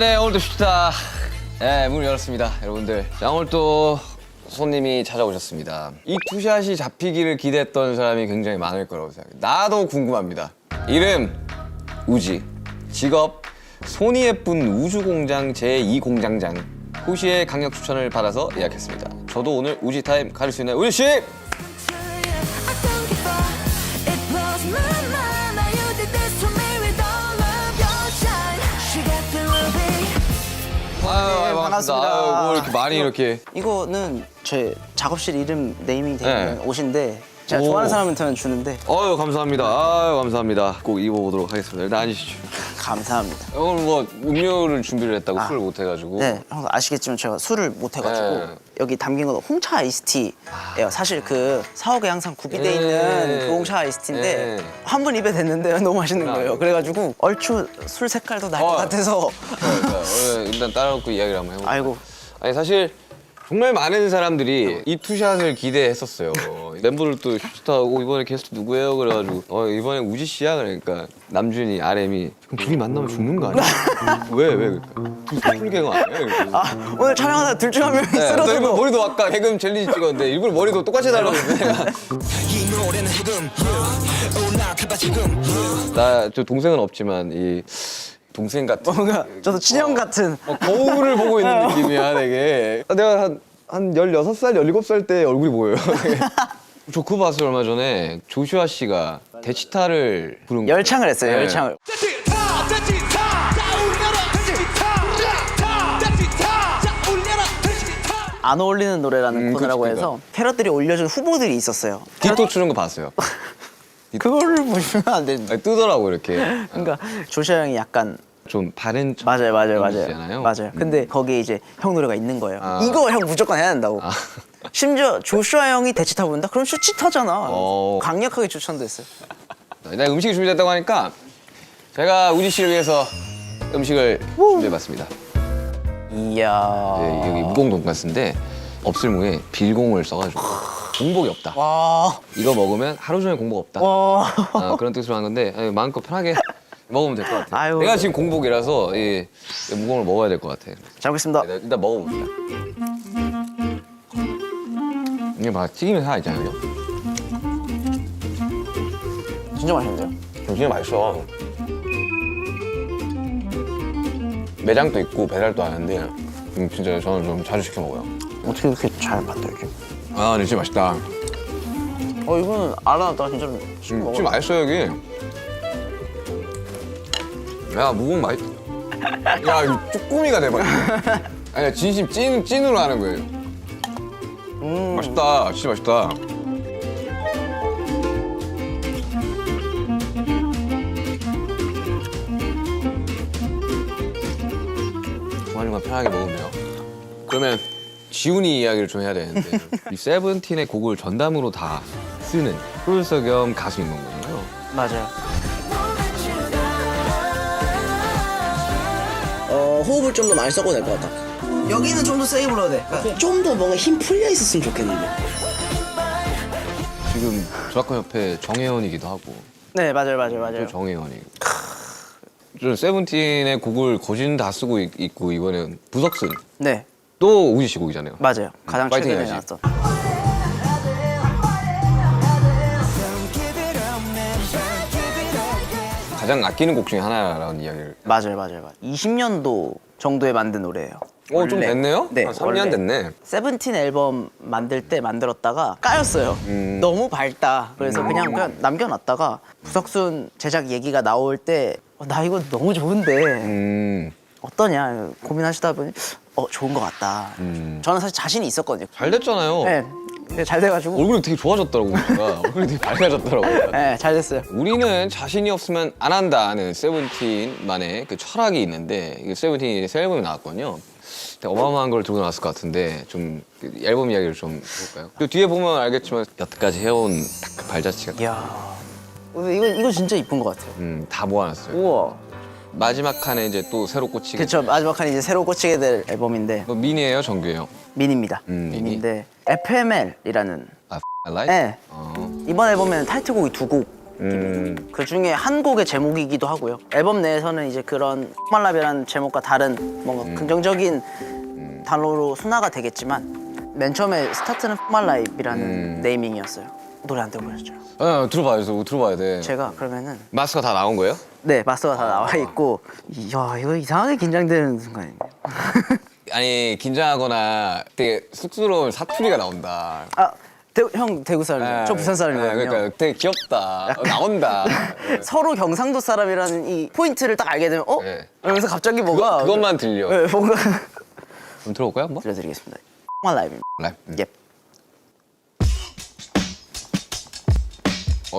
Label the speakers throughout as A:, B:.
A: 네, 오늘도 쉽다. 네, 문을 열었습니다, 여러분들. 자, 오늘 또 손님이 찾아오셨습니다. 이 투샷이 잡히기를 기대했던 사람이 굉장히 많을 거라고 생각해요. 나도 궁금합니다. 이름, 우지. 직업, 손이 예쁜 우주공장 제2공장장. 호시의 강력 추천을 받아서 예약했습니다. 저도 오늘 우지 타임 가질 수 있나요? 우지 씨!
B: 반갑습니다.
A: 뭐 이렇게 많이 이렇게.
B: 이거는 제 작업실 이름 네이밍 되어 있는
A: 네.
B: 옷인데 제가
A: 오.
B: 좋아하는 사람한테는 주는데
A: 감사합니다. 감사합니다. 꼭 입어보도록 하겠습니다. 일단 앉으시죠.
B: 감사합니다.
A: 오늘 뭐 음료를 준비를 했다고 술을 못 해가지고.
B: 네, 형 아시겠지만 제가 술을 못 해가지고
A: 네.
B: 여기 담긴 건 홍차 아이스티예요. 사실 그 사옥에 항상 구비돼
A: 네.
B: 있는 그 홍차 아이스티인데
A: 네.
B: 한 번 입에 댔는데 너무 맛있는 거예요. 그래가지고 얼추 술 색깔도 날 것 같아서
A: 오늘 일단 따라놓고 이야기를 한번 해볼게요.
B: 아이고
A: 아니 사실 정말 많은 사람들이 이 투샷을 기대했었어요. 멤버들도 휴스타하고 이번에 게스트 누구예요? 그래가지고 이번에 우지 씨야? 그러니까 남준이, RM이 그럼 둘이 만나면 죽는 거 아니야? 왜? 그러니까 둘이 풀갱어 아니야?
B: 오늘 촬영하다 둘 중 한 명이
A: 나 일부러
B: 쓰러져도
A: 머리도 아까 개금 젤리 찍었는데 일부러 머리도 똑같이 달라는데 나 저 동생은 없지만 이 동생 같은
B: 뭔가 저도 친형 같은
A: 거울을 보고 있는 느낌이야 되게. 내가 한 16살, 17살 때 얼굴이 보여요. 저 그거 봤어요 얼마 전에. 조슈아 씨가 데치타를 부른 거.
B: 열창을 했어요.
A: 네.
B: 열창을. 안 어울리는 노래라는 코너라고
A: 그치,
B: 해서 캐럿들이 올려준 후보들이 있었어요.
A: 뒷도 추는 거 봤어요.
B: 그거를 보시면 안 되는데.
A: 아니, 뜨더라고 이렇게.
B: 그러니까 조슈아 형이 약간
A: 좀 바른 척
B: 맞아요.
A: 이미지잖아요.
B: 근데 거기에 이제 형 노래가 있는 거예요.
A: 아.
B: 이거 형 무조건 해야 된다고.
A: 아.
B: 심지어 조슈아 형이 대치타 부른다? 그럼 슈치타잖아.
A: 어.
B: 강력하게 추천됐어요.
A: 일단 음식이 준비됐다고 하니까 제가 우지 씨를 위해서 음식을 준비해봤습니다.
B: 이야.
A: 네, 여기 무공 돈가스인데 없을무에 빌공을 써가지고 공복이 없다.
B: 와.
A: 이거 먹으면 하루 종일 공복 없다.
B: 와.
A: 그런 뜻으로 하는 건데 마음껏 편하게 먹으면 될 것 같아요.
B: 아유.
A: 내가 지금 공복이라서 이 무공을 먹어야 될 것 같아.
B: 잘 먹겠습니다.
A: 네, 일단 먹어봅시다. 이게 막 튀김이 살아 있잖아요.
B: 진짜 맛있는데요?
A: 진짜 맛있어. 매장도 있고 배달도 하는데 진짜 저는 좀 자주 시켜 먹어요.
B: 어떻게 이렇게 잘 만들지?
A: 근데 진짜 맛있다.
B: 이거는 알아놨다가 진짜로 시켜 먹어.
A: 진짜 맛있어 여기. 야 무공 맛있. 야 이거 쭈꾸미가 대박이야. 아니 진심 찐으로 하는 거예요. 맛있다. 진짜 맛있다. 중간중간 편하게 먹으면 돼요. 그러면 지훈이 이야기를 좀 해야 되는데 이 세븐틴의 곡을 전담으로 다 쓰는 프로듀서 겸 가수인 거잖아요.
B: 맞아요. 호흡을 좀 더 많이 써도 될 것 같다. 여기는 좀 더 세게 불러야 돼. 좀 더 뭔가 힘 풀려 있었으면 좋겠는데.
A: 지금 조합가협회 정혜원이기도 하고
B: 네, 맞아요.
A: 또 정혜원이고 좀 세븐틴의 곡을 거진 다 쓰고 있고 이번엔 부석순
B: 네,
A: 또 우지 씨 곡이잖아요.
B: 맞아요. 가장
A: 파이팅
B: 최근에
A: 해야지.
B: 나왔던.
A: 가장 아끼는 곡 중에 하나라는 이야기를.
B: 맞아요. 20년도 정도에 만든 노래예요.
A: 좀
B: 원래.
A: 됐네요?
B: 네,
A: 한 3년
B: 원래.
A: 됐네.
B: 세븐틴 앨범 만들 때 만들었다가 까였어요. 너무 밝다. 그래서 그냥 남겨놨다가 부석순 제작 얘기가 나올 때 나 이거 너무 좋은데 어떠냐 고민하시다 보니 좋은 것 같다. 저는 사실 자신이 있었거든요.
A: 잘 됐잖아요.
B: 네, 근데 잘 돼가지고
A: 얼굴이 되게 좋아졌더라고 보니까. 얼굴이 되게 밝아졌더라고요.
B: 네, 잘 됐어요.
A: 우리는 자신이 없으면 안 한다는 세븐틴만의 그 철학이 있는데 이게 세븐틴이 새 앨범이 나왔거든요. 되게 어마어마한 걸 들고 나왔을 것 같은데 좀 앨범 이야기를 좀 해볼까요? 그 뒤에 보면 알겠지만 여태까지 해온 딱 그 발자취가
B: 이야 이거 진짜 이쁜 것 같아요.
A: 다 모아놨어요.
B: 우와.
A: 마지막 칸에 이제 또 새로 꽂히게.
B: 그쵸, 마지막 칸이 이제 새로 꽂히게 될 앨범인데
A: 이거 미니예요, 정규예요?
B: 미니입니다.
A: 미니.
B: 미니인데 FML이라는
A: 아, 라이트?
B: 네. 이번 앨범에는 타이틀곡이 두 곡. 그 중에 한 곡의 제목이기도 하고요. 앨범 내에서는 이제 그런 포말라비라는 제목과 다른 뭔가 긍정적인 단어로 순화가 되겠지만 맨 처음에 스타트는 포말라이브라는 네이밍이었어요. 노래 안 들어보셨죠?
A: 들어봐야 돼.
B: 제가 그러면은
A: 마스가 다 나온 거예요?
B: 네 마스터가 다 나와 있고 이야 이거 이상하게 긴장되는 순간이네요.
A: 아니 긴장하거나 되게 쑥스러운 사투리가 나온다.
B: 아 형 대구 사람이에요. 저 부산 사람이거든요.
A: 그러니까 되게 귀엽다. 나온다.
B: 서로 경상도 사람이라는 이 포인트를 딱 알게 되면
A: 네.
B: 이러면서 갑자기 뭐가
A: 그것만 들려.
B: 네, 뭔가
A: 그럼 들어볼까요 한번?
B: 들려드리겠습니다. 포말라이브입니다.
A: 라이브.
B: 예.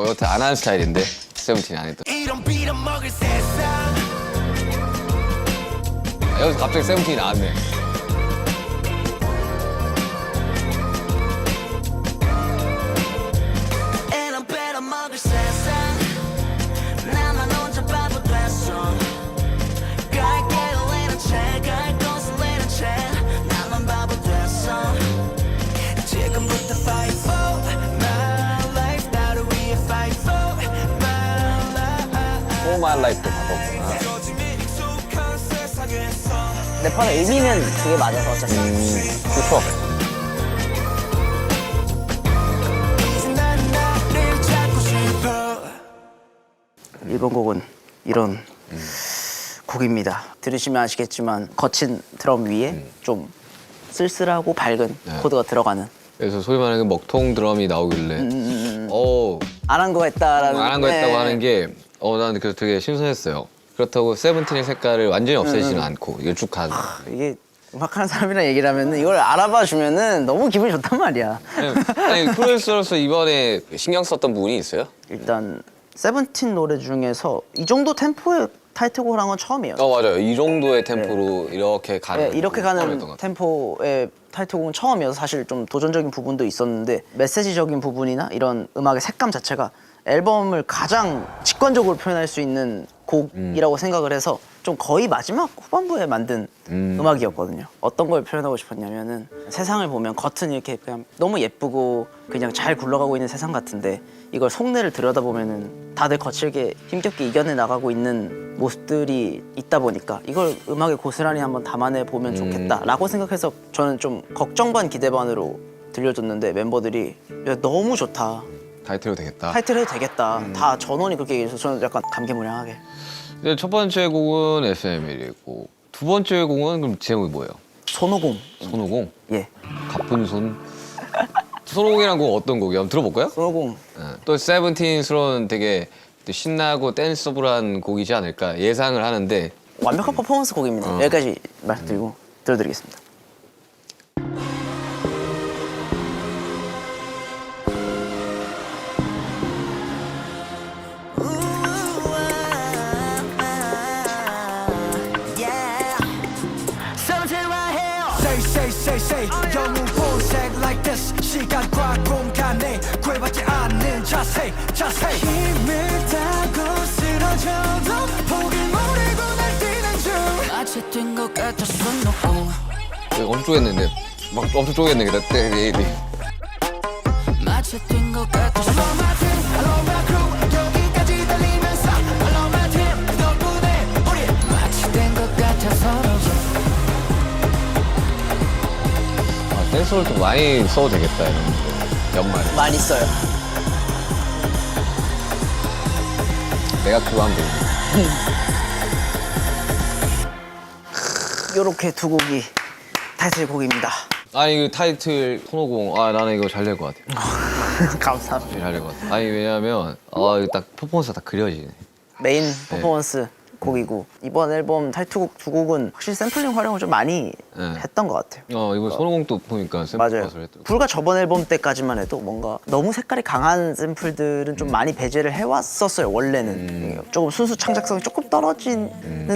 A: 여태 안 하는 스타일인데 세븐틴 안 했던. 여기서 갑자기 세븐틴이 나왔네. For My Life도 바꿨구나.
B: 래퍼는 의미는 그게 맞아서 어차피
A: 좋죠.
B: 이번 곡은 이런 곡입니다. 들으시면 아시겠지만 거친 드럼 위에 좀 쓸쓸하고 밝은 코드가 들어가는
A: 그래서 소위 말하는 먹통 드럼이 나오길래
B: 안 한 거 했다라는
A: 안 한 거 했다고
B: 네.
A: 하는 게 나는 그래서 되게 신선했어요. 그렇다고 세븐틴의 색깔을 완전히 없애지는 않고 이걸 쭉 가는.
B: 이게 음악하는 사람이랑 얘기를 하면 이걸 알아봐 주면은 너무 기분이 좋단 말이야.
A: 아니 프로듀서로서 이번에 신경 썼던 부분이 있어요?
B: 일단 세븐틴 노래 중에서 이 정도 템포의 타이틀곡을 한 건 처음이에요.
A: 맞아요. 이 정도의 템포로 이렇게 가는.
B: 네, 이렇게 가는
A: 처음이었던 것 같아요.
B: 템포의 타이틀곡은 처음이어서 사실 좀 도전적인 부분도 있었는데 메시지적인 부분이나 이런 음악의 색감 자체가 앨범을 가장 직관적으로 표현할 수 있는 곡이라고 생각을 해서 좀 거의 마지막 후반부에 만든 음악이었거든요. 어떤 걸 표현하고 싶었냐면은 세상을 보면 겉은 이렇게 그냥 너무 예쁘고 그냥 잘 굴러가고 있는 세상 같은데 이걸 속내를 들여다보면은 다들 거칠게 힘겹게 이겨내 나가고 있는 모습들이 있다 보니까 이걸 음악에 고스란히 한번 담아내 보면 좋겠다라고 생각해서 저는 좀 걱정 반 기대 반으로 들려줬는데 멤버들이 야, 너무 좋다.
A: 타이틀로 되겠다.
B: 타이틀 해도 되겠다. 다 전원이 그렇게 얘기해서 저는 약간 감개무량하게.
A: 근데 첫 번째 곡은 SML이고 두 번째 곡은 그럼 제목이 뭐예요?
B: 손오공.
A: 손오공?
B: 예.
A: 가쁜 손? 손오공이란 곡 어떤 곡이야? 한번 들어볼까요?
B: 손오공.
A: 또 세븐틴스러운 되게 신나고 댄서블한 곡이지 않을까 예상을 하는데
B: 완벽한 퍼포먼스 곡입니다. 여기까지 말씀드리고 들려드리겠습니다.
C: say 영웅 본색 like this 시간과 공간에 구애받지 않는 자세 힘을 따고 쓰러져도 포기 모르고 날뛰는 중 마치 뛴 것 같아 손놓고
A: 엄청 쪼겠는데 막 엄청 쪼겠네 그때
C: 마치 뛴 것 같아 Hello my team, hello my crew 여기까지 달리면서 Hello my team 덕분에 우리 마치 된 것 같아 서로
A: 댄스를 좀 많이 써도 되겠다 이런 연말에
B: 많이 써요.
A: 내가 그거 하면 되겠네.
B: 요렇게 두 곡이 타이틀곡입니다.
A: 아니 그 타이틀 손오공 나는 이거 잘 될 것 같아요.
B: 감사합니다.
A: 잘 될 것 같아. 아니 왜냐면 이거 딱 퍼포먼스가 딱 그려지네.
B: 메인 퍼포먼스 곡이고 이번 앨범 타이틀곡 두 곡은 확실히 샘플링 활용을 좀 많이 했던 것 같아요.
A: 이거 손오공 또 보니까 샘플
B: 맞아요.
A: 가서 했더라고.
B: 불과 저번 앨범 때까지만 해도 뭔가 너무 색깔이 강한 샘플들은 좀 많이 배제를 해왔었어요. 원래는 조금 순수 창작성이 조금 떨어지는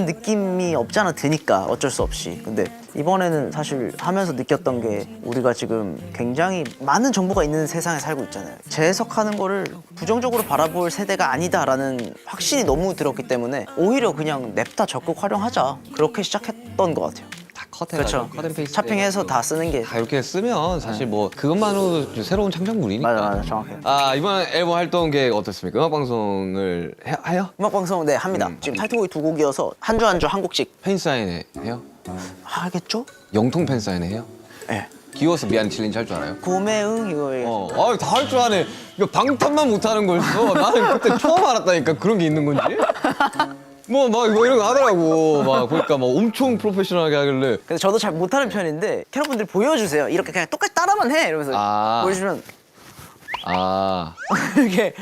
B: 느낌이 없지 않아 드니까 어쩔 수 없이. 근데 이번에는 사실 하면서 느꼈던 게 우리가 지금 굉장히 많은 정보가 있는 세상에 살고 있잖아요. 재해석하는 거를 부정적으로 바라볼 세대가 아니다라는 확신이 너무 들었기 때문에 오히려 그냥 냅다 적극 활용하자 그렇게 시작했던 것 같아요.
A: 다 컷해가지고
B: 그렇죠.
A: 컷앤페이스트
B: 차핑해서 다 쓰는 게
A: 다 이렇게 쓰면 사실 뭐 그것만으로도 새로운 창작물이니까.
B: 맞아 정확해요.
A: 아 이번 앨범 활동 계획 어떻습니까? 음악 방송을 해요?
B: 음악 방송 네 합니다. 지금 타이틀곡이 2곡이어서 한 주 한 주 한 곡씩
A: 팬 사인회 해요?
B: 하겠죠?
A: 영통 팬 사인회 해요?
B: 네.
A: 귀여워서 미안 챌린지 할 줄 알아요?
B: 고매응 이거
A: 다 할 줄 아네. 이거 방탄만 못하는 거였어. 나는 그때 처음 알았다니까 그런 게 있는 건지. 뭐 이런 거 하더라고. 막 보니까 막 엄청 프로페셔널하게 하길래.
B: 그래서 저도 잘 못하는 편인데 캐럿분들 보여주세요. 이렇게 그냥 똑같이 따라만 해 이러면서 보여주면
A: 아,
B: 이렇게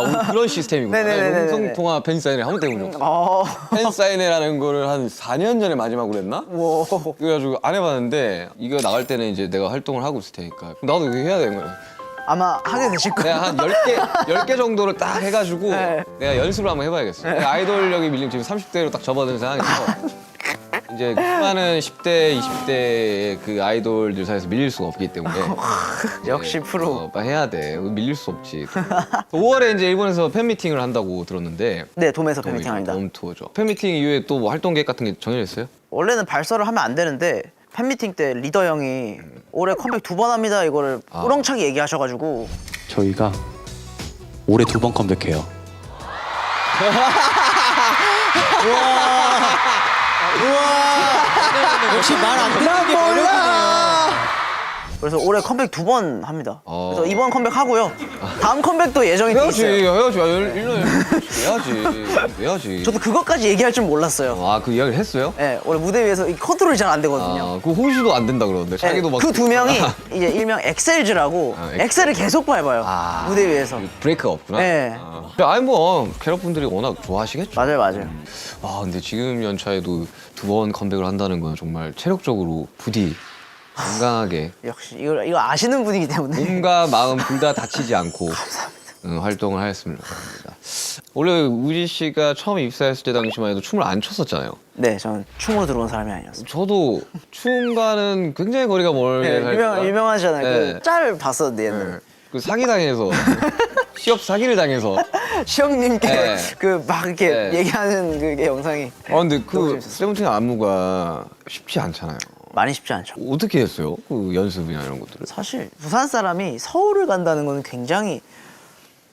A: 오늘 그런 시스템이구나.
B: 네네네네네.
A: 영상통화 팬 사인회 아무 때문에 없어.
B: 어.
A: 팬 사인회라는 거를 한 4년 전에 마지막으로 했나?
B: 오.
A: 그래가지고 안 해봤는데 이거 나갈 때는 이제 내가 활동을 하고 있을 테니까 나도 이거 해야 되는 거야.
B: 아마 하게 되실 거예요.
A: 내가 한 10개 정도를 딱 해가지고
B: 네.
A: 내가 연습을 한번 해봐야겠어. 내가 아이돌력이 밀리면 지금 30대로 딱 접어든 상황에서 이제 수많은 10대, 20대의 그 아이돌들 사이에서 밀릴 수가 없기 때문에
B: 역시 프로.
A: 빨리 해야 돼. 밀릴 수 없지. 5월에 이제 일본에서 팬미팅을 한다고 들었는데
B: 네, 돔에서 팬미팅 합니다.
A: 돔 투어죠. 팬미팅 이후에 또 뭐 활동 계획 같은 게 정해졌어요?
B: 원래는 발설을 하면 안 되는데 팬미팅 때 리더 형이 올해 컴백 2번 합니다 이거를 우렁차게 얘기하셔가지고
D: 저희가 올해 2번 컴백해요.
E: 역시 말 안 듣는 게 매력이네요.
B: 그래서 올해 컴백 2번 합니다.
A: 어.
B: 그래서 이번 컴백 하고요. 다음 컴백도 예정이 돼
A: 해야지,
B: 있어요.
A: 해야지. 1년 해야지.
B: 저도 그것까지 얘기할 줄 몰랐어요.
A: 그 이야기를 했어요?
B: 네, 원래 무대 위에서 이 컨트롤이 잘 안 되거든요.
A: 그 호시도 안 된다 그러는데 자기도 막
B: 그 두 명이 이제 일명 엑셀즈라고 엑셀을 계속 밟아요. 무대 위에서.
A: 브레이크가 없구나.
B: 네.
A: 아니 뭐 캐럿분들이 워낙 좋아하시겠죠.
B: 맞아요.
A: 근데 지금 연차에도 2번 컴백을 한다는 건 정말 체력적으로 부디 건강하게
B: 역시 이거 아시는 분이기 때문에.
A: 몸과 마음 둘 다 다치지 않고 활동을 하였으면 합니다. 원래 우지 씨가 처음 입사했을 때 당시만 해도 춤을 안 췄었잖아요.
B: 네, 저는 춤으로 들어온 사람이 아니었어요.
A: 저도 춤과는 굉장히 거리가 멀게
B: 네,
A: 살다가
B: 유명하잖아요.
A: 네.
B: 그 짤 봤었는데 옛날에.
A: 그 사기당해서 취업 사기를 당해서
B: 시영님께
A: 네.
B: 그 막 이렇게
A: 네.
B: 얘기하는 그게 영상이
A: 근데
B: 너무
A: 그
B: 재밌었어요.
A: 세븐틴 안무가 쉽지 않잖아요.
B: 많이 쉽지 않죠.
A: 어떻게 했어요? 그 연습이나 이런 것들을.
B: 사실 부산 사람이 서울을 간다는 건 굉장히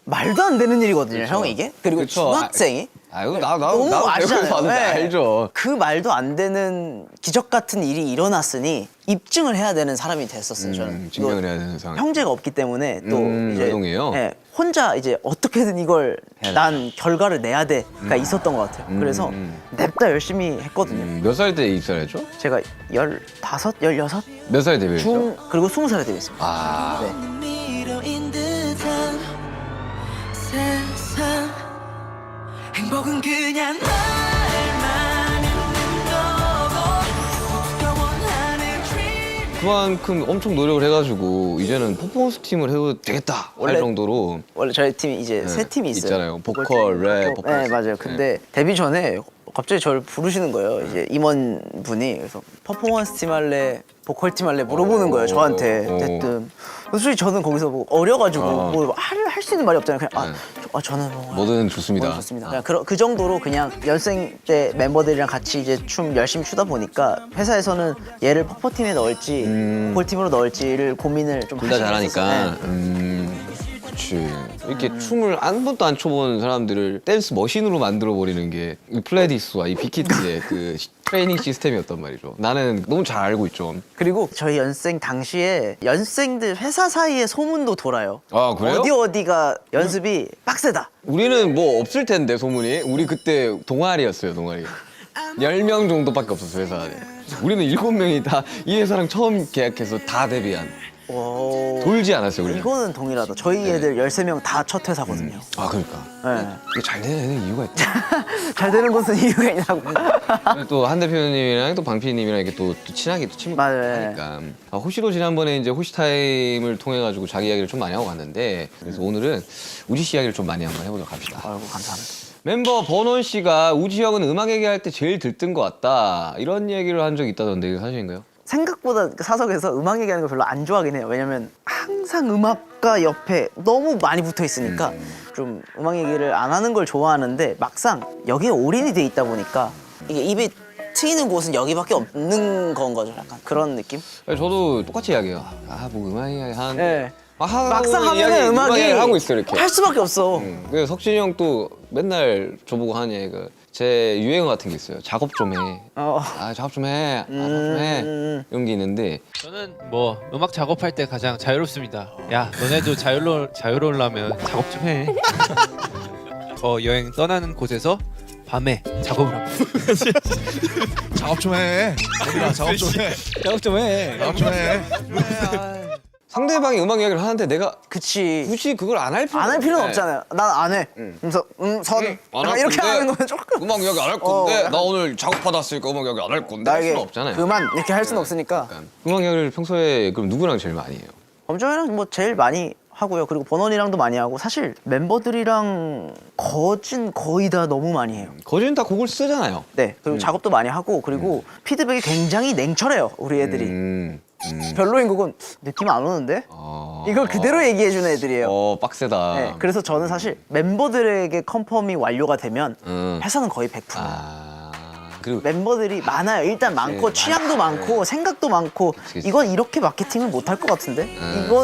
B: 말도 안 되는 일이거든요, 형 이게. 그리고
A: 그쵸.
B: 중학생이
A: 나도
B: 너무 아시잖아요.
A: 봤는데
B: 네.
A: 알죠.
B: 그 말도 안 되는 기적 같은 일이 일어났으니 입증을 해야 되는 사람이 됐었어요. 저는
A: 증명을
B: 또
A: 해야 되는 상황.
B: 형제가 없기 때문에 또 이제
A: 외동이에요?
B: 네, 혼자 이제 어떻게든 이걸
A: 해야
B: 난 결과를 내야 돼가 있었던 것 같아요. 그래서 냅다 열심히 했거든요.
A: 몇 살 때 입사를 했죠?
B: 제가 15, 16?
A: 몇 살에 데뷔했죠?
B: 그리고 20살에 데뷔했습니다.
A: 아,
B: 네.
C: 미로인 듯한 세상 행복은 그냥 날만 있는 거고 네가 원하는 dream
A: 그만큼 엄청 노력을 해가지고 이제는 퍼포먼스 팀을 해도 되겠다 할
B: 원래
A: 정도로
B: 원래 저희 팀이 이제 세 팀이 있어요.
A: 있잖아요. 보컬, 랩,
B: 네,
A: 퍼포먼스.
B: 맞아요. 근데 데뷔 전에 갑자기 저를 부르시는 거예요. 이제 임원 분이 그래서 퍼포먼스 팀 할래, 보컬 팀 할래 물어보는 거예요. 저한테 대뜸. 솔직히 저는 거기서 뭐 어려가지고 뭐 할 수 있는 말이 없잖아요. 그냥 저는 뭐
A: 뭐든 좋습니다.
B: 뭐든 좋습니다. 그냥 그 정도로 그냥 연생 때 멤버들이랑 같이 이제 춤 열심히 추다 보니까 회사에서는 얘를 퍼포 팀에 넣을지 보컬 팀으로 넣을지를 고민을 좀
A: 둘 다
B: 하시긴
A: 잘하니까.
B: 했었어요. 네.
A: 그치. 이렇게 춤을 한 번도 안 춰본 사람들을 댄스 머신으로 만들어 버리는 게 이 플레디스와 이 빅히트의 그 트레이닝 시스템이었단 말이죠. 나는 너무 잘 알고 있죠.
B: 그리고 저희 연생 당시에 연생들 회사 사이에 소문도 돌아요.
A: 아, 그래요?
B: 어디가 연습이 빡세다.
A: 우리는 뭐 없을 텐데 소문이. 우리 그때 동아리였어요, 동아리. 10명 정도밖에 없었어요, 회사 안에. 우리는 7명이 다 이 회사랑 처음 계약해서 다 데뷔한.
B: 오,
A: 돌지 않았어요, 우리는.
B: 이거는 동일하다. 저희 애들 13명 다 첫 회사거든요.
A: 그러니까.
B: 네.
A: 이게 잘 되는 이유가 있다.
B: 잘 되는 곳은 이유가 있냐고.
A: 또 한 대표님이랑 또 방피님이랑 이렇게 또 친하게 또
B: 맞아요.
A: 친구니까. 호시도 지난번에 이제 호시 타임을 통해 가지고 자기 이야기를 좀 많이 하고 갔는데 그래서 오늘은 우지 씨 이야기를 좀 많이 한번 해보도록 합시다.
B: 아이고 감사합니다.
A: 멤버 버논 씨가 우지 형은 음악 얘기할 때 제일 들뜬 것 같다 이런 얘기를 한 적이 있다던데 이거 사실인가요?
B: 생각보다 사석에서 음악 얘기하는 걸 별로 안 좋아하긴 해요. 왜냐면 항상 음악과 옆에 너무 많이 붙어 있으니까 좀 음악 얘기를 안 하는 걸 좋아하는데 막상 여기에 올인이 돼 있다 보니까 이게 입에 트이는 곳은 여기밖에 없는 건 거죠. 약간 그런 느낌?
A: 저도 똑같이 이야기해요. 아 뭐 음악 얘기 하는데
B: 네.
A: 이야기,
B: 막상 하면은 음악이
A: 이야기를 하고 있어 이렇게.
B: 할 수밖에 없어.
A: 그래서 석진이 형 또 맨날 저보고 하는 얘기가 제 유행어 같은 게 있어요. 작업 좀 해. 아 작업 좀 해. 아, 작업 좀 해. 이런 게 있는데
E: 저는 뭐 음악 작업할 때 가장 자유롭습니다. 야, 너네도 자유로우려면 작업 좀 해. 여행 떠나는 곳에서 밤에 작업을 합니다.
F: 작업 좀 해. 우리가 작업 좀 해.
E: 작업 좀 해.
F: 작업 좀 해.
A: 상대방이 음악 이야기를 하는데 내가
B: 그치.
A: 굳이 그걸 안 할 필요
B: 안 할 필요는 없잖아요. 난 안 해. 그래서 선
A: 안
B: 약간
A: 할
B: 이렇게
A: 건데,
B: 하는 건 조금
A: 음악 이야기 안 할 건데
B: 약간-
A: 나 오늘 작업하다 왔으니까 음악 이야기 안 할 건데 할
B: 나에게
A: 수는 없잖아요.
B: 그만 이렇게 할 수는 없으니까.
A: 음악 이야기를 평소에 그럼 누구랑 제일 많이 해요?
B: 범정이랑 뭐 제일 많이 하고요. 그리고 버논이랑도 많이 하고 사실 멤버들이랑 거의 다 너무 많이 해요.
A: 거진 다 곡을 쓰잖아요.
B: 네. 그리고 작업도 많이 하고 그리고 피드백이 굉장히 냉철해요. 우리 애들이. 별로인 곡은 느낌 안 오는데? 이걸 그대로 얘기해주는 애들이에요.
A: 빡세다.
B: 네, 그래서 저는 사실 멤버들에게 컨펌이 완료가 되면 회사는 거의 100%예요.
A: 그리고
B: 멤버들이 많아요. 일단 많고 취향도 많고 생각도 많고
A: 그치.
B: 이건 이렇게 마케팅을 못 할 것 같은데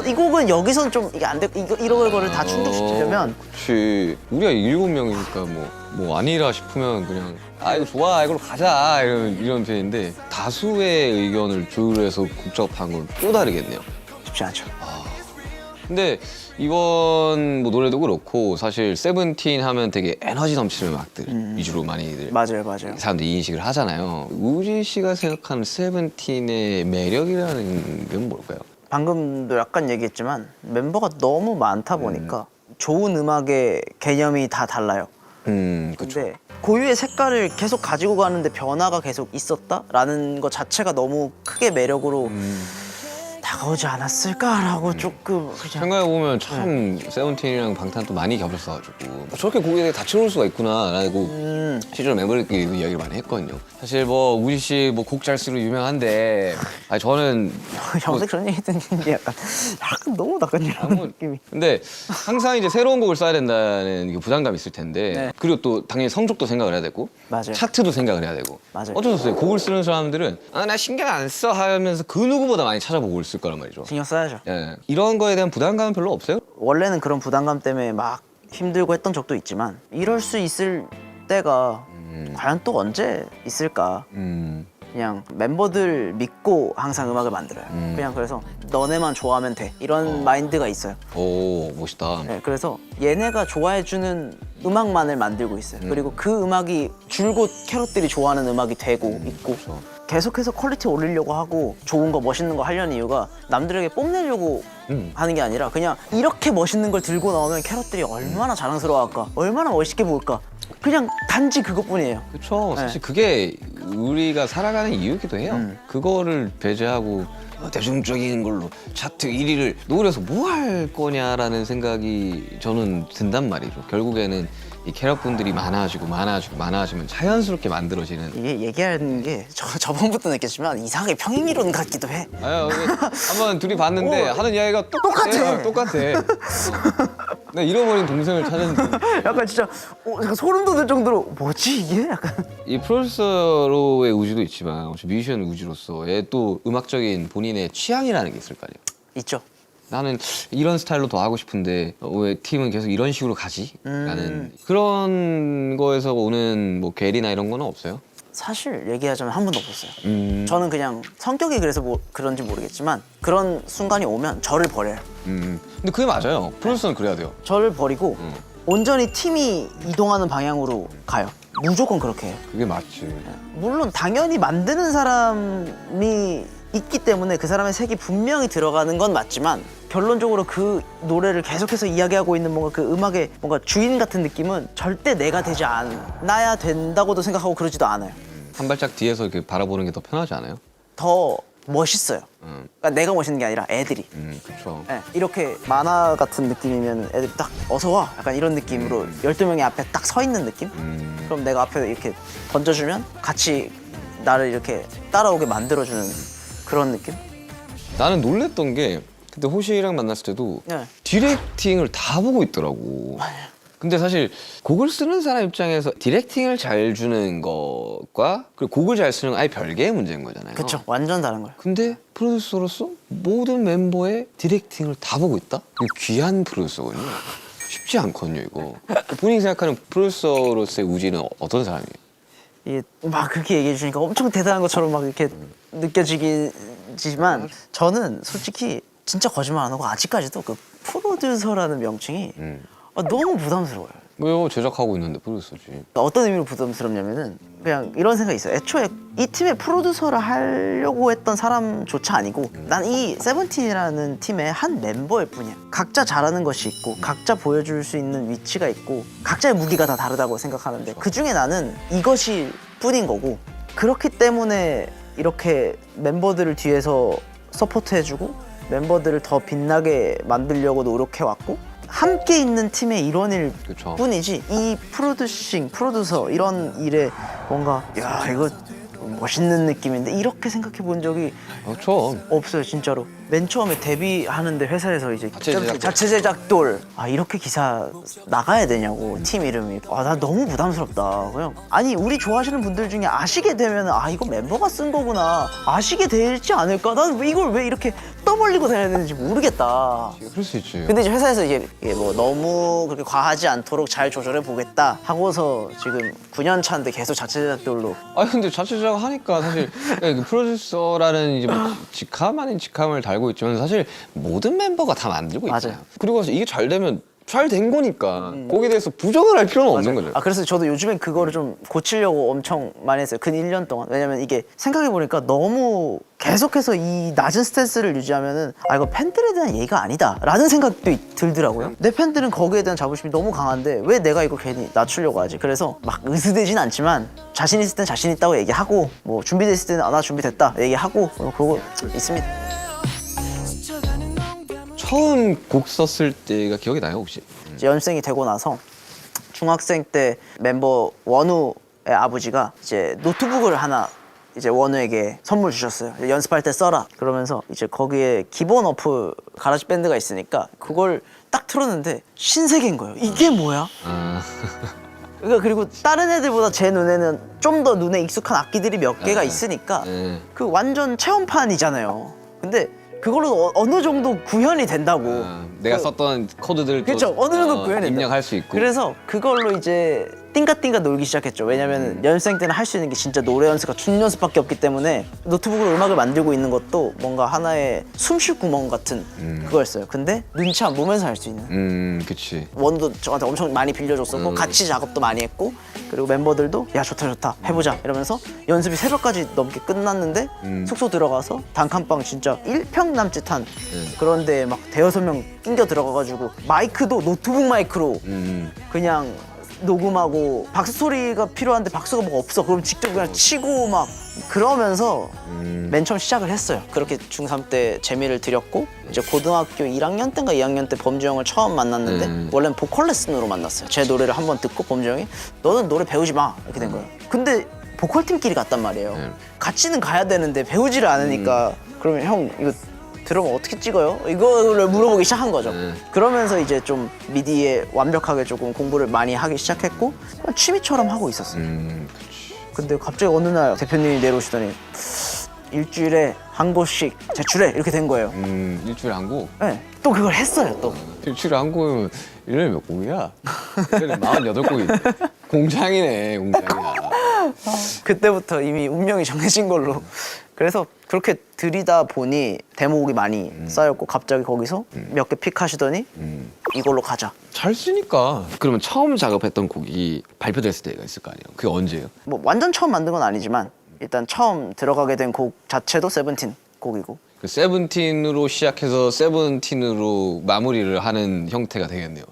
B: 이 곡은 여기선 좀 이게 안 돼. 이런 거를 다 충족시키려면
A: 그렇지. 우리가 7명이니까 뭐 아니라 싶으면 그냥 아 이거 좋아 이걸로 가자 이런 편인데 다수의 의견을 조율해서 곡 작업한 건 또 다르겠네요.
B: 쉽지 않죠.
A: 근데 이번 뭐 노래도 그렇고 사실 세븐틴 하면 되게 에너지 넘치는 음악들 위주로 많이들
B: 맞아요.
A: 사람들이 인식을 하잖아요. 우지 씨가 생각하는 세븐틴의 매력이라는 건 뭘까요?
B: 방금도 약간 얘기했지만 멤버가 너무 많다 보니까 좋은 음악의 개념이 다 달라요.
A: 그렇죠.
B: 근데 고유의 색깔을 계속 가지고 가는데 변화가 계속 있었다라는 것 자체가 너무 크게 매력으로 다가오지 않았을까라고 조금 그냥
A: 생각해보면 참 세븐틴이랑 방탄 또 많이 겹쳤어가지고 저렇게 곡에 다채로울 수가 있구나라고 실제로 멤버들끼리도 이야기를 많이 했거든요. 사실 뭐 우지 씨 뭐 곡 잘 쓰기로 유명한데 아니 저는
B: 평소에 그런 얘기 듣는 게 약간 너무 약간 이런 느낌이.
A: 근데 항상 이제 새로운 곡을 써야 된다는 그 부담감이 있을 텐데
B: 네.
A: 그리고 또 당연히 성적도 생각을 해야 되고
B: 맞아요.
A: 차트도 생각을 해야 되고
B: 맞아요.
A: 어쩔 수 없어요. 곡을 쓰는 사람들은 아 나 신경 안 써 하면서 그 누구보다 많이 찾아보고 곡을 쓸 거란 말이죠.
B: 신경 써야죠.
A: 예. 이런 거에 대한 부담감은 별로 없어요?
B: 원래는 그런 부담감 때문에 막 힘들고 했던 적도 있지만 이럴 수 있을 때가 과연 또 언제 있을까. 그냥 멤버들 믿고 항상 음악을 만들어요. 그냥 그래서 너네만 좋아하면 돼 이런 마인드가 있어요.
A: 오 멋있다.
B: 네, 그래서 얘네가 좋아해주는 음악만을 만들고 있어요. 그리고 그 음악이 줄곧 캐럿들이 좋아하는 음악이 되고 있고 계속해서 퀄리티 올리려고 하고 좋은 거 멋있는 거 하려는 이유가 남들에게 뽐내려고 하는 게 아니라 그냥 이렇게 멋있는 걸 들고 나오면 캐럿들이 얼마나 자랑스러워할까, 얼마나 멋있게 보일까. 그냥 단지 그것뿐이에요.
A: 그렇죠. 사실 그게 우리가 살아가는 이유기도 해요. 그거를 배제하고 대중적인 걸로 차트 1위를 노려서 뭐 할 거냐라는 생각이 저는 든단 말이죠. 결국에는 이 캐럿분들이 많아지면 자연스럽게 만들어지는.
B: 이게 얘기하는 게 저번부터 느꼈지만 이상하게 평행이론 같기도 해.
A: 아유, 한번 둘이 봤는데 하는 이야기가 똑같아. 똑같아. 내가 잃어버린 동생을 찾은.
B: 약간 진짜 약간 소름 돋을 정도로 뭐지 이게? 약간
A: 이 프로듀서로의 우지도 있지만 뮤지션 우지로서의 또 음악적인 본인의 취향이라는 게 있을 거 아니에요.
B: 있죠.
A: 나는 이런 스타일로 더 하고 싶은데 왜 팀은 계속 이런 식으로 가지? 라는 그런 거에서 오는 뭐 괴리나 이런 거는 없어요?
B: 사실 얘기하자면 한 번도 없었어요. 저는 그냥 성격이 그래서 뭐 그런지 모르겠지만 그런 순간이 오면 저를 버려요.
A: 근데 그게 맞아요. 프로듀서는 그래야 돼요.
B: 저를 버리고 온전히 팀이 이동하는 방향으로 가요. 무조건 그렇게 해요.
A: 그게 맞지.
B: 물론 당연히 만드는 사람이 있기 때문에 그 사람의 색이 분명히 들어가는 건 맞지만 결론적으로 그 노래를 계속해서 이야기하고 있는 뭔가 그 음악의 뭔가 주인 같은 느낌은 절대 내가 되지 않아야 된다고도 생각하고 그러지도 않아요.
A: 한 발짝 뒤에서 이렇게 바라보는 게 더 편하지 않아요?
B: 더 멋있어요. 그러니까 내가 멋있는 게 아니라 애들이.
A: 그렇죠.
B: 네, 이렇게 만화 같은 느낌이면 애들이 딱 어서 와 약간 이런 느낌으로 12명이 앞에 딱 서 있는 느낌? 그럼 내가 앞에 이렇게 던져주면 같이 나를 이렇게 따라오게 만들어주는 그런 느낌?
A: 나는 놀랬던 게 그때 호시랑 만났을 때도
B: 네.
A: 디렉팅을 다 보고 있더라고. 근데 사실 곡을 쓰는 사람 입장에서 디렉팅을 잘 주는 것과 그리고 곡을 잘 쓰는 건 아예 별개의 문제인 거잖아요.
B: 그쵸, 완전 다른 거예요.
A: 근데 프로듀서로서 모든 멤버의 디렉팅을 다 보고 있다? 이거 귀한 프로듀서거든요. 쉽지 않거든요, 이거. 본인이 생각하는 프로듀서로서의 우지는 어떤 사람이에요?
B: 이게 막 그렇게 얘기해 주니까 엄청 대단한 것처럼 막 이렇게 느껴지지만 저는 솔직히 진짜 거짓말 안 하고 아직까지도 그 프로듀서라는 명칭이 너무 부담스러워요.
A: 왜요? 제작하고 있는데 프로듀서지.
B: 어떤 의미로 부담스럽냐면은 그냥 이런 생각이 있어요. 애초에 이 팀의 프로듀서를 하려고 했던 사람조차 아니고 난 이 세븐틴이라는 팀의 한 멤버일 뿐이야. 각자 잘하는 것이 있고 각자 보여줄 수 있는 위치가 있고 각자의 무기가 다 다르다고 생각하는데 그중에 나는 이것이 뿐인 거고 그렇기 때문에 이렇게 멤버들을 뒤에서 서포트해주고 멤버들을 더 빛나게 만들려고 노력해왔고 함께 있는 팀의 일원일
A: 그쵸.
B: 뿐이지 이 프로듀서 이런 일에 뭔가 야 이거 멋있는 느낌인데 이렇게 생각해 본 적이
A: 그렇죠.
B: 없어요 진짜로. 맨 처음에 데뷔하는데 회사에서 이제
A: 자체 제작돌.
B: 이렇게 기사 나가야 되냐고 팀 이름이 나 너무 부담스럽다. 그냥 아니 우리 좋아하시는 분들 중에 아시게 되면 이거 멤버가 쓴 거구나 아시게 되지 않을까. 난 이걸 왜 이렇게 떠벌리고 다녀야 되는지 모르겠다.
A: 그럴 수 있지.
B: 근데 이제 회사에서 이게 뭐 너무 그렇게 과하지 않도록 잘 조절해 보겠다 하고서 지금 9년 차인데 계속 자체 제작돌로.
A: 아니 근데 자체 제작 하니까 사실 그 프로듀서라는 이제 뭐 직함 아닌 직함을 달고 있지만 사실 모든 멤버가 다 만들고 있잖아요.
B: 맞아요.
A: 그리고 나서 이게 잘 되면 잘 된 거니까 거기에 대해서 부정을 할 필요는 없는 거죠.
B: 그래서 저도 요즘엔 그거를 좀 고치려고 엄청 많이 했어요. 근 1년 동안. 왜냐면 이게 생각해보니까 너무 계속해서 이 낮은 스탠스를 유지하면은 이거 팬들에 대한 예의가 아니다 라는 생각도 들더라고요. 내 팬들은 거기에 대한 자부심이 너무 강한데 왜 내가 이거 괜히 낮추려고 하지. 그래서 막 으스대진 않지만 자신 있을 땐 자신 있다고 얘기하고 뭐 준비됐을 때는 나 준비됐다 얘기하고 그러고 있습니다.
A: 처음 곡 썼을 때가 기억이 나요 혹시?
B: 이제 연습생이 되고 나서 중학생 때 멤버 원우의 아버지가 이제 노트북을 하나 이제 원우에게 선물 주셨어요. 연습할 때 써라. 그러면서 이제 거기에 기본 어플 가라지 밴드가 있으니까 그걸 딱 틀었는데 신세계인 거예요. 이게 뭐야? 그러니까 그리고 다른 애들보다 제 눈에는 좀 더 눈에 익숙한 악기들이 몇 개가 있으니까 그 완전 체험판이잖아요. 근데 그걸로 어느 정도 구현이 된다고.
A: 내가 썼던 코드들
B: 그렇죠. 어느 정도 구현이
A: 입력할 수 있고.
B: 그래서 그걸로 이제 띵가띵가 놀기 시작했죠. 왜냐면 연습생 때는 할 수 있는 게 진짜 노래 연습과 춤 연습밖에 없기 때문에 노트북으로 음악을 만들고 있는 것도 뭔가 하나의 숨쉴 구멍 같은 그거였어요. 근데 눈치 안 보면서 할 수 있는.
A: 그치.
B: 원도 저한테 엄청 많이 빌려줬었고 같이 작업도 많이 했고 그리고 멤버들도 야 좋다 해보자 이러면서 연습이 새벽까지 넘게 끝났는데 숙소 들어가서 단칸방 진짜 1평 남짓한 그런 데에 막 대여섯 명 낑겨 들어가가지고 마이크도 노트북 마이크로 그냥 녹음하고 박수 소리가 필요한데 박수가 뭐가 없어. 그럼 직접 그냥 치고 막 그러면서 맨 처음 시작을 했어요. 그렇게 중3 때 재미를 들였고 이제 고등학교 1학년 때인가 2학년 때 범주 형을 처음 만났는데 원래는 보컬 레슨으로 만났어요. 제 노래를 한번 듣고 범주 형이 너는 노래 배우지 마 이렇게 된 거예요. 근데 보컬팀끼리 갔단 말이에요. 같이는 가야 되는데 배우지를 않으니까 그러면 형 이거 들어보면 어떻게 찍어요? 이거를 물어보기 시작한 거죠. 그러면서 이제 좀 미디에 완벽하게 조금 공부를 많이 하기 시작했고 그냥 취미처럼 하고 있었어요. 근데 갑자기 어느 날 대표님이 내려오시더니 일주일에 한 곡씩 제출해 이렇게 된 거예요.
A: 일주일에 한 곡?
B: 네, 또 그걸 했어요 또.
A: 일주일에 한 곡이면 1년에 몇 곡이야? 1년에 48곡이 공장이네 공장이야.
B: 그때부터 이미 운명이 정해진 걸로. 그래서 그렇게 들이다 보니 데모곡이 많이 쌓였고 갑자기 거기서 몇 개 픽하시더니 이걸로 가자.
A: 잘 쓰니까. 그러면 처음 작업했던 곡이 발표됐을 때가 있을 거 아니에요? 그게 언제예요?
B: 뭐 완전 처음 만든 건 아니지만 일단 처음 들어가게 된 곡 자체도 세븐틴 곡이고.
A: 그 세븐틴으로 시작해서 세븐틴으로 마무리를 하는 형태가 되겠네요.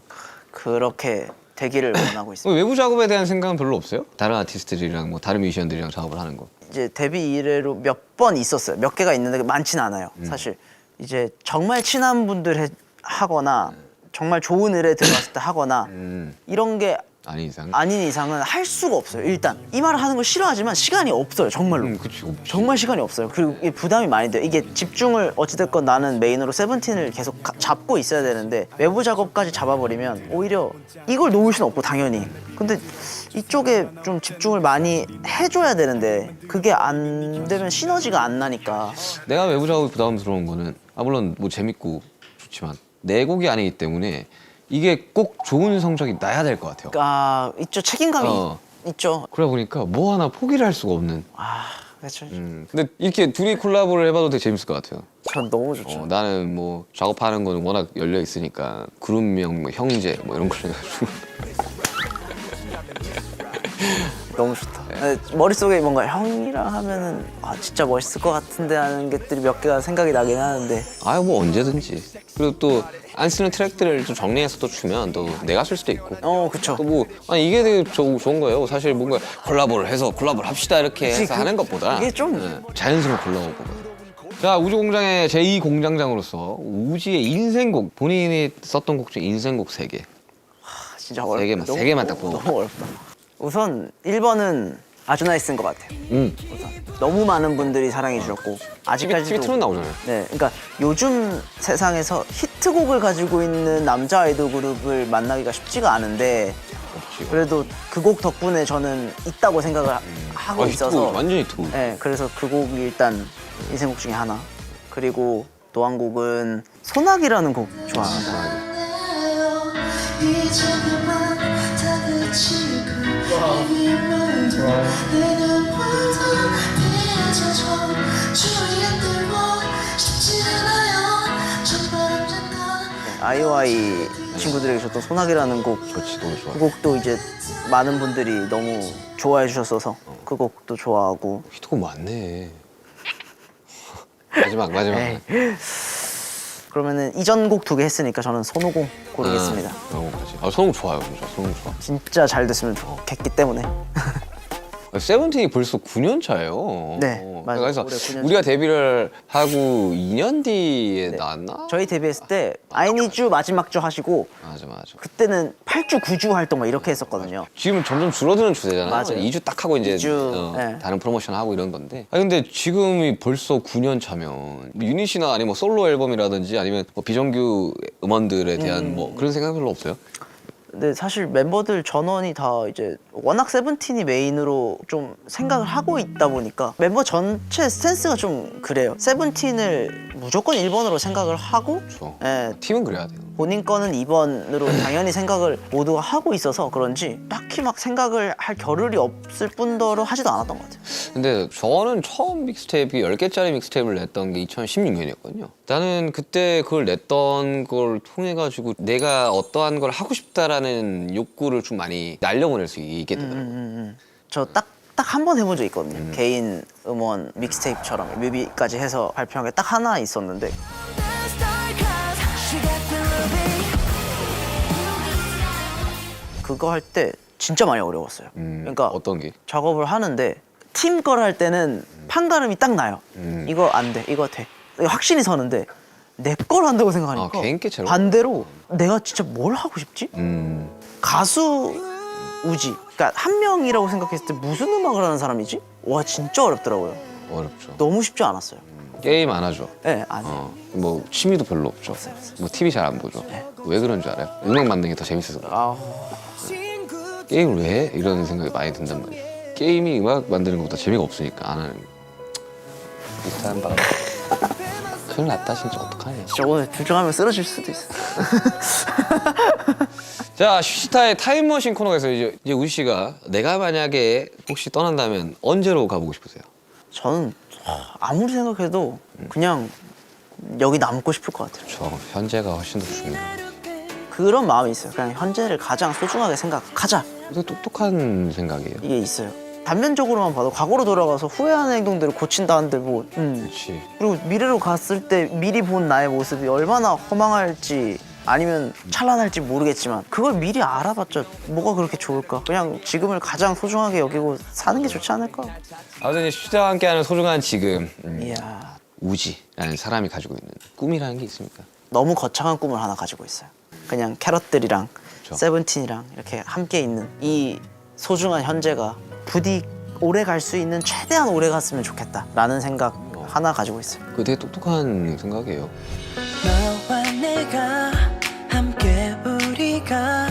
B: 그렇게 되기를 원하고 있습니다.
A: 외부 작업에 대한 생각은 별로 없어요? 다른 아티스트들이랑 뭐 다른 뮤지션들이랑 작업을 하는 거.
B: 이제 데뷔 이래로 몇 번 있었어요. 몇 개가 있는데 많지는 않아요. 사실 이제 정말 친한 분들 하거나 정말 좋은 의뢰 들어갔을 때 하거나 이런 게
A: 아닌 이상.
B: 아닌 이상은 할 수가 없어요. 일단 이 말을 하는 걸 싫어하지만 시간이 없어요. 정말로.
A: 그치. 없지.
B: 정말 시간이 없어요. 그리고 이게 부담이 많이 돼요. 이게 집중을 어찌됐건 나는 메인으로 세븐틴을 계속 잡고 있어야 되는데 외부 작업까지 잡아버리면 오히려 이걸 놓을 수는 없고 당연히. 근데 이쪽에 좀 집중을 많이 해줘야 되는데 그게 안 되면 시너지가 안 나니까.
A: 내가 외부 작업이 부담스러운 거는 물론 뭐 재밌고 좋지만 내 곡이 아니기 때문에 이게 꼭 좋은 성적이 나야 될 것 같아요.
B: 아 있죠. 책임감이 있죠.
A: 그러다 보니까 뭐 하나 포기를 할 수가 없는.
B: 아 그렇죠.
A: 근데 이렇게 둘이 콜라보를 해봐도 되게 재밌을 것 같아요.
B: 전 너무 좋죠.
A: 나는 뭐 작업하는 거는 워낙 열려 있으니까 그룹명, 뭐 형제 뭐 이런 걸 해가지고
B: 너무 좋다. 네, 머릿속에 뭔가 형이랑 하면은 진짜 멋있을 것 같은데 하는 것들이 몇 개가 생각이 나긴 하는데
A: 뭐 언제든지. 그리고 또 안 쓰는 트랙들을 좀 정리해서 또 주면 또 내가 쓸 수도 있고.
B: 그쵸.
A: 또 뭐 이게 되게 좋은 거예요. 사실 뭔가 콜라보를 합시다 이렇게
B: 그치,
A: 해서 하는 것보다
B: 그게 좀
A: 자연스러운 콜라보. 자, 우주공장의 제2공장장으로서 우지의 인생곡, 본인이 썼던 곡 중 인생곡 3개.
B: 진짜
A: 세
B: 어렵다.
A: 개만,
B: 너무-
A: 세 개만 딱 뽑아.
B: 너무 어렵다. 우선 1번은 아주 나이스인 것 같아요. 우선 너무 많은 분들이 사랑해 주셨고 아직까지도
A: TV 틀은 나오잖아요.
B: 네, 그러니까 요즘 세상에서 히트곡을 가지고 있는 남자 아이돌 그룹을 만나기가 쉽지가 않은데
A: 없지.
B: 그래도 그 곡 덕분에 저는 있다고 생각을 하고 있어서
A: 히트곡, 완전 히트곡.
B: 네, 그래서 그 곡이 일단 인생곡 중에 하나. 그리고 또 한 곡은 소나기라는 곡 좋아합니다.
G: 이제만 다그치고 이 물도 내 눈물도 피해져줘 주위에 들고 싶지 않아요 정말 언젠가
B: 아이오아이 친구들에게 줬던 소나기라는 곡.
A: 그렇지, 너무 좋아.
B: 그 곡도 이제 많은 분들이 너무 좋아해 주셨어서 그 곡도 좋아하고.
A: 히트곡 많네. 마지막.
B: 에이. 그러면은 이전 곡 2개 했으니까 저는 손오공 고르겠습니다.
A: 손흥 좋아요, 진짜. 손흥 좋아.
B: 진짜 잘 됐으면 좋겠기 때문에.
A: 세븐틴이 벌써 9년 차예요.
B: 네, 맞아요.
A: 그래서
B: 올해 9년 차.
A: 우리가 데뷔를 하고 2년 뒤에
B: 네.
A: 나왔나?
B: 저희 데뷔했을 때 아이니주 마지막 주 하시고
A: 맞아.
B: 그때는 8주 9주 활동 막 이렇게 했었거든요.
A: 지금은 점점 줄어드는 추세잖아요.
B: 맞아요.
A: 2주 딱 하고 이제
B: 2주, 네.
A: 다른 프로모션 하고 이런 건데. 근데 지금이 벌써 9년 차면 뭐 유닛이나 아니면 뭐 솔로 앨범이라든지 아니면 뭐 비정규 음원들에 대한 뭐 그런 생각 별로 없어요?
B: 근데 사실 멤버들 전원이 다 이제 워낙 세븐틴이 메인으로 좀 생각을 하고 있다 보니까 멤버 전체 스탠스가 좀 그래요. 세븐틴을 무조건 1번으로 생각을 하고
A: 그렇죠.
B: 예,
A: 팀은 그래야 돼요.
B: 본인 거는 2번으로 당연히 생각을 모두가 하고 있어서 그런지 딱히 막 생각을 할 겨를이 없을 뿐더러 하지도 않았던 것 같아요.
A: 근데 저는 처음 믹스테이프 10개짜리 믹스테이프를 냈던 게 2016년이었거든요. 나는 그때 그걸 냈던 걸 통해 가지고 내가 어떠한 걸 하고 싶다라는 욕구를 좀 많이 날려보낼 수 있게 되더라고요.
B: 저 딱 한 번 해본 적 있거든요. 개인 음원 믹스테이프처럼 뮤비까지 해서 발표한 게 딱 하나 있었는데 그거 할 때 진짜 많이 어려웠어요. 그러니까
A: 어떤 게?
B: 작업을 하는데 팀 걸 할 때는 판가름이 딱 나요. 이거 안 돼, 이거 돼. 확신이 서는데 내 걸 한다고 생각하니까
A: 개인 개체로?
B: 반대로 내가 진짜 뭘 하고 싶지? 가수 우지. 그러니까 한 명이라고 생각했을 때 무슨 음악을 하는 사람이지? 와 진짜 어렵더라고요.
A: 어렵죠.
B: 너무 쉽지 않았어요.
A: 게임 안 하죠.
B: 네, 아니.
A: 뭐 취미도 별로 없죠. 뭐 TV 잘 안 보죠. 왜 그런 줄 알아요? 음악 만드는 게 더 재밌어서 그래요.
B: 아,
A: 게임을 왜 해? 이런 생각이 많이 든단 말이에요. 게임이 음악 만드는 것보다 재미가 없으니까 안 하는 비슷한 바람. 큰일 났다 진짜 어떡하냐.
B: 진짜 오늘 둘 중 하면 쓰러질 수도 있어.
A: 자, 슈시타의 타임머신 코너에서 이제 우지 씨가 내가 만약에 혹시 떠난다면 언제로 가보고 싶으세요?
B: 저는 아무리 생각해도 그냥 여기 남고 싶을 것 같아요.
A: 저 현재가 훨씬 더 중요해요.
B: 그런 마음이 있어요. 그냥 현재를 가장 소중하게 생각하자.
A: 이거 똑똑한 생각이에요.
B: 이게 있어요. 단면적으로만 봐도 과거로 돌아가서 후회하는 행동들을 고친다는데
A: 그렇지.
B: 그리고 미래로 갔을 때 미리 본 나의 모습이 얼마나 허망할지 아니면 찬란할지 모르겠지만 그걸 미리 알아봤자 뭐가 그렇게 좋을까? 그냥 지금을 가장 소중하게 여기고 사는 게 좋지 않을까?
A: 아무튼 이제 슈타와 함께하는 소중한 지금
B: 이야,
A: 우지라는 사람이 가지고 있는 꿈이라는 게 있습니까?
B: 너무 거창한 꿈을 하나 가지고 있어요. 그냥 캐럿들이랑 세븐틴이랑 이렇게 함께 있는 이 소중한 현재가 부디 오래 갈 수 있는 최대한 오래 갔으면 좋겠다라는 생각 하나 가지고 있어요.
A: 그거 되게 똑똑한 생각이에요.
C: 너와 내가 함께 우리가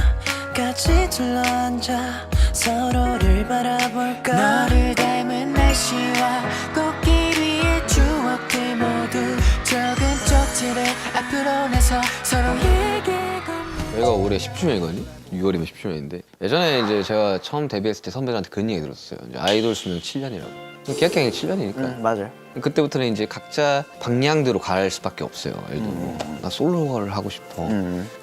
C: 같이 둘러앉아 서로를 바라볼까 너를 닮은 날씨와 꽃길위의 추억들 모두 적은 쪽지를 앞으로 내서 서로에게
A: 저희가 올해 10주년이거든요. 6월이면 10주년인데 예전에 이제 제가 처음 데뷔했을 때 선배들한테 그런 얘기 들었어요. 이제 아이돌 수명 7년이라고. 계약기간이 7년이니까.
B: 맞아요.
A: 그때부터는 이제 각자 방향대로 갈 수밖에 없어요. 예를 들어 나 솔로를 하고 싶어.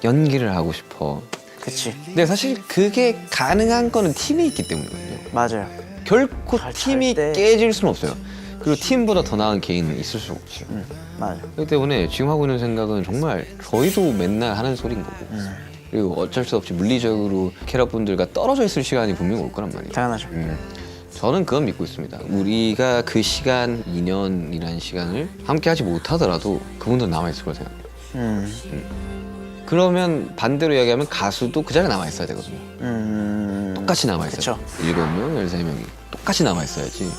A: 연기를 하고 싶어.
B: 그치.
A: 근데 사실 그게 가능한 거는 팀이 있기 때문이거든요.
B: 맞아요.
A: 결코
B: 잘
A: 팀이
B: 때.
A: 깨질 수는 없어요. 그리고 팀보다 더 나은 개인은 있을 수가 없어요.
B: 맞아요.
A: 그렇기 때문에 지금 하고 있는 생각은 정말 저희도 맨날 하는 소리인 거고 그리고 어쩔 수 없이 물리적으로 캐럿분들과 떨어져 있을 시간이 분명히 올 거란 말이에요.
B: 당연하죠.
A: 저는 그건 믿고 있습니다. 우리가 그 시간, 2년이라는 시간을 함께 하지 못하더라도 그분들은 남아있을 거라 생각해요. 그러면 반대로 이야기하면 가수도 그 자리에 남아있어야 되거든요. 똑같이 남아있어요.
B: 그쵸.
A: 7명, 13명이 똑같이 남아있어야지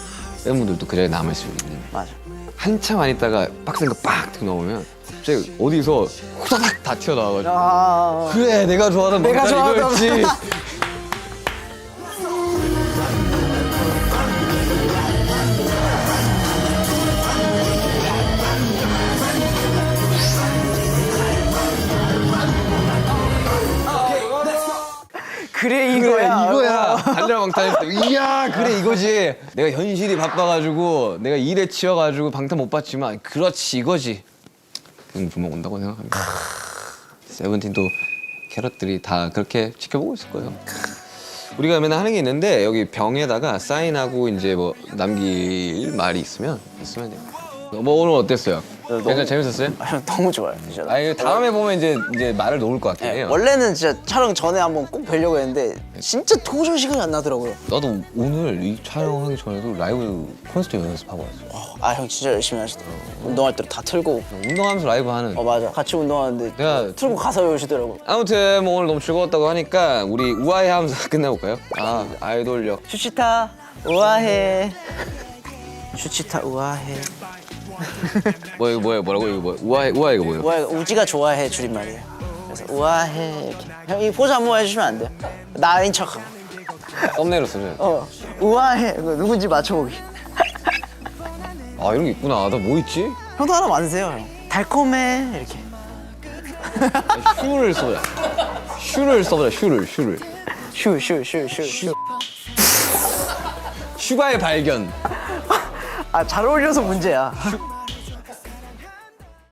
A: 팬분들도 그 자리에 남아있을 수 있는.
B: 맞아.
A: 한참 안 있다가 빡센 거 빡 나오면 갑자기 어디서 후다닥 다 튀어나와가지고
B: 아,
A: 그래 내가 좋아하던
B: 내가
A: 노래가
B: 좋아하던
A: 이거였지.
B: 그래 이거야.
A: 달려방탄했을 때 이야 그래 이거지. 내가 현실이 바빠가지고 내가 일에 치여가지고 방탄 못 봤지만 그렇지 이거지. 그럼 분명 온다고 생각합니다. 세븐틴도 캐럿들이 다 그렇게 지켜보고 있을 거예요. 우리가 맨날 하는 게 있는데 여기 병에다가 사인하고 이제 뭐 남길 말이 있으면 돼요. 뭐 오늘 어땠어요? 괜찮 재밌었어요?
B: 아, 너무 좋아요. 진짜.
A: 아니 다음에 보면 이제 말을 놓을 것 같긴 해요.
B: 원래는 진짜 촬영 전에 한번 꼭 뵈려고 했는데 진짜 도저히 시간이 안 나더라고요.
A: 나도 오늘 이 촬영하기 전에도 라이브 콘서트 연습하고 왔어.
B: 아, 형 진짜 열심히 하시더라고요. 운동할 때도 다 틀고.
A: 운동하면서 라이브 하는.
B: 맞아. 같이 운동하는데
A: 내가
B: 틀고 가서 외우시더라고요.
A: 아무튼 뭐 오늘 너무 즐거웠다고 하니까 우리 우아해 하면서 끝내볼까요? 아 아이돌력.
B: 슈치타 우아해. 슈치타 우아해.
A: 뭐라고 이거 뭐 우아해 이거 뭐예요?
B: 우아해, 우지가 좋아해 줄임말이에요. 그래서 우아해 이렇게. 형 이 포즈 한번 해주시면 안 돼요? 나인 척하고.
A: 썸네일로 쓰면.
B: 우아해. 이거 누군지 맞춰보기.
A: 아 이런 게 있구나. 나 뭐 있지?
B: 형도 하나 만드세요. 형. 달콤해 이렇게.
A: 슈를 써보자. 슈를 써보자. 슈를.
B: 슈.
A: 슈가의 발견.
B: 아, 잘 어울려서 문제야.